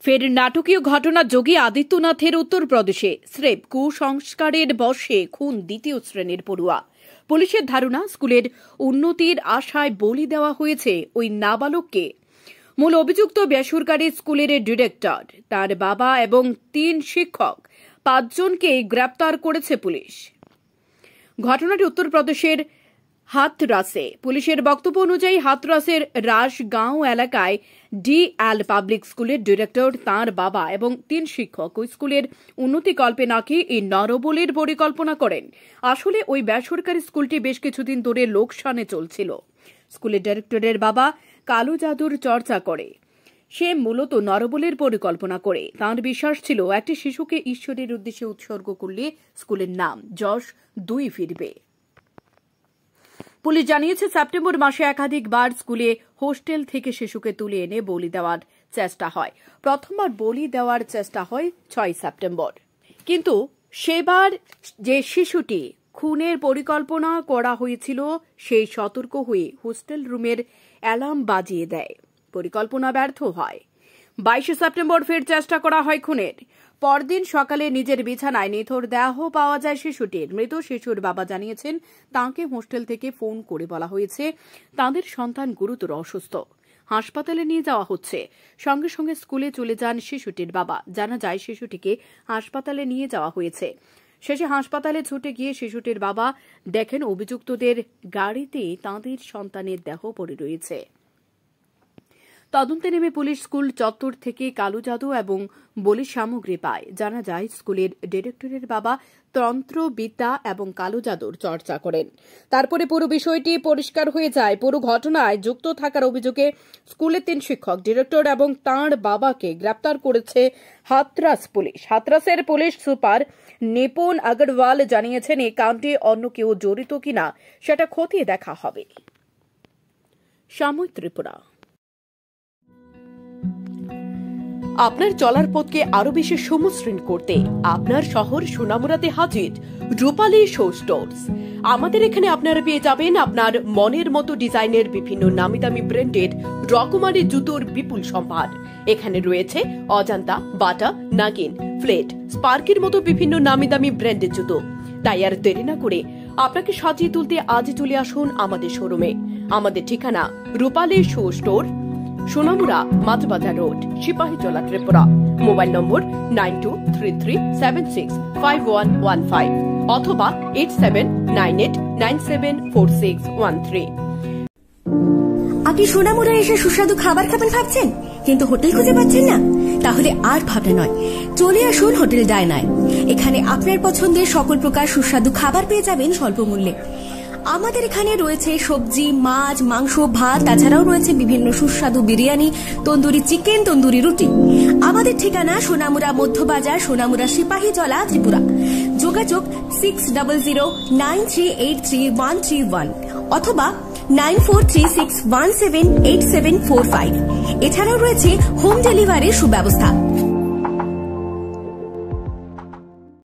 ফের নাটকীয় ঘটনা যোগী আদিত্যনাথের উত্তরপ্রদেশে স্রেফ কুসংস্কারের বশে খুন দ্বিতীয় শ্রেণীর পড়ুয়া। পুলিশের ধারণা স্কুলের উন্নতির আশায় বলি দেওয়া হয়েছে ওই নাবালককে। মূল অভিযুক্ত বেসরকারি স্কুলের ডিরেক্টর, তার বাবা এবং 3 শিক্ষক, 5 জনকে গ্রেপ্তার করেছে পুলিশ। ঘটনাটি উত্তরপ্রদেশের হাথরাসে। পুলিশের বক্তব্য অনুযায়ী হাথরাসের রাজগাঁও এলাকায় ডিএল পাবলিক স্কুলের ডিরেক্টর, তাঁর বাবা এবং 3 শিক্ষক ওই স্কুলের উন্নতিকল্পে নাকি এই নরবলির পরিকল্পনা করেন। আসলে ওই বেসরকারি স্কুলটি বেশ কিছুদিন ধরে লোকসানে চলছিল। স্কুলের ডিরেক্টরের বাবা কালো জাদুর চর্চা করে। সে মূলত নরবলির পরিকল্পনা করে। তাঁর বিশ্বাস ছিল একটি শিশুকে ঈশ্বরের উদ্দেশ্যে উৎসর্গ করলে স্কুলের নাম যশ 2 ফিরবে। পুলিশ জানিয়েছে, সেপ্টেম্বর মাসে একাধিকবার স্কুলে হোস্টেল থেকে শিশুকে তুলে এনে বলি দেওয়ার চেষ্টা হয়। প্রথমবার বলি দেওয়ার চেষ্টা হয় 6 সেপ্টেম্বর, কিন্তু সেবার যে শিশুটি খুনের পরিকল্পনা করা হয়েছিল সেই সতর্ক হয়ে হোস্টেল রুমের অ্যালার্ম বাজিয়ে দেয়। পরিকল্পনা ব্যর্থ হয়। 22 সেপ্টেম্বর ফের চেষ্টা করা হয় খুনের। পরদিন সকালে নিজের বিছানায় নিথর দেহ পাওয়া যায় শিশুটির। মৃত শিশুর বাবা জানিয়েছেন, তাঁকে হোস্টেল থেকে ফোন করে বলা হয়েছে তাঁদের সন্তান গুরুতর অসুস্থ, হাসপাতালে নিয়ে যাওয়া হচ্ছে। সঙ্গে সঙ্গে স্কুলে চলে যান শিশুটির বাবা। জানা যায়, শিশুটিকে হাসপাতালে নিয়ে যাওয়া হয়েছে। শেষে হাসপাতালে ছুটে গিয়ে শিশুটির বাবা দেখেন অভিযুক্তদের গাড়িতে তাঁদের সন্তানের দেহ পড়ে রয়েছে। তদন্তে নেমে পুলিশ স্কুল চত্বর থেকে কালো জাদু এবং বলি সামগ্রী পায়। জানা যায়, স্কুলের ডিরেক্টরের বাবা তন্ত্রবিদ্যা এবং কালো জাদুর চর্চা করেন। তারপরে পুরো বিষয়টি পরিষ্কার হয়ে যায়। পুরো ঘটনায় যুক্ত থাকার অভিযোগে স্কুলের 3 শিক্ষক, ডিরেক্টর এবং তাঁর বাবাকে গ্রেপ্তার করেছে হাথরাস পুলিশ। হাথরাসের পুলিশ সুপার নিপুণ আগরওয়াল জানিয়েছেন, এই কাণ্ডে অন্য কেউ জড়িত কিনা সেটা খতিয়ে দেখা হবে। সাময়িক ত্রিপুরা। আপনার চলার পথকে আরো বেশি সমশ্রীণ করতে আপনার শহর সোনামুড়াতে হাজির রূপালী শো স্টোর্স। আমাদের এখানে আপনারা পেয়ে যাবেন আপনার মনের মতো ডিজাইনের বিভিন্ন নামিদামি ব্র্যান্ডের রকমারি জুতোর বিপুল সম্ভার। এখানে রয়েছে অজন্তা, বাটা, নাগিন, ফ্লেট, স্পার্কের মতো বিভিন্ন নামিদামি ব্র্যান্ডের জুতো। তাই আর দেরি না করে আপনাকে সাজিয়ে তুলতে আজই চলে আসুন আমাদের শোরুমে। আমাদের ঠিকানা Rupali show store, Sonamura, Majhbazar road, Sepahijala, Tripura. Mobile number 9233765115 অথবা 8798974613। আপনি সোনামুড়া এসে সুস্বাদু খাবার খাবেন ভাবছেন, কিন্তু হোটেল খুঁজে পাচ্ছেন না? তাহলে আর ভাবনা নয়, চলে আসুন হোটেল ডায়নায়। এখানে আপনার পছন্দের সকল প্রকার সুস্বাদু খাবার পেয়ে যাবেন স্বল্প মূল্যে। আমাদের এখানে রয়েছে সবজি, মাছ, মাংস, ভাত, তাছাড়াও রয়েছে বিভিন্ন সুস্বাদু বিরিয়ানি, তন্দুরি চিকেন, তন্দুরি রুটি। আমাদের ঠিকানা সোনামুড়া মধ্যবাজার, সোনামুড়া, সিপাহীজলা, ত্রিপুরা। যোগাযোগ 600093833131 অথবা 9436178745। এছাড়াও রয়েছে হোম ডেলিভারির সুব্যবস্থা।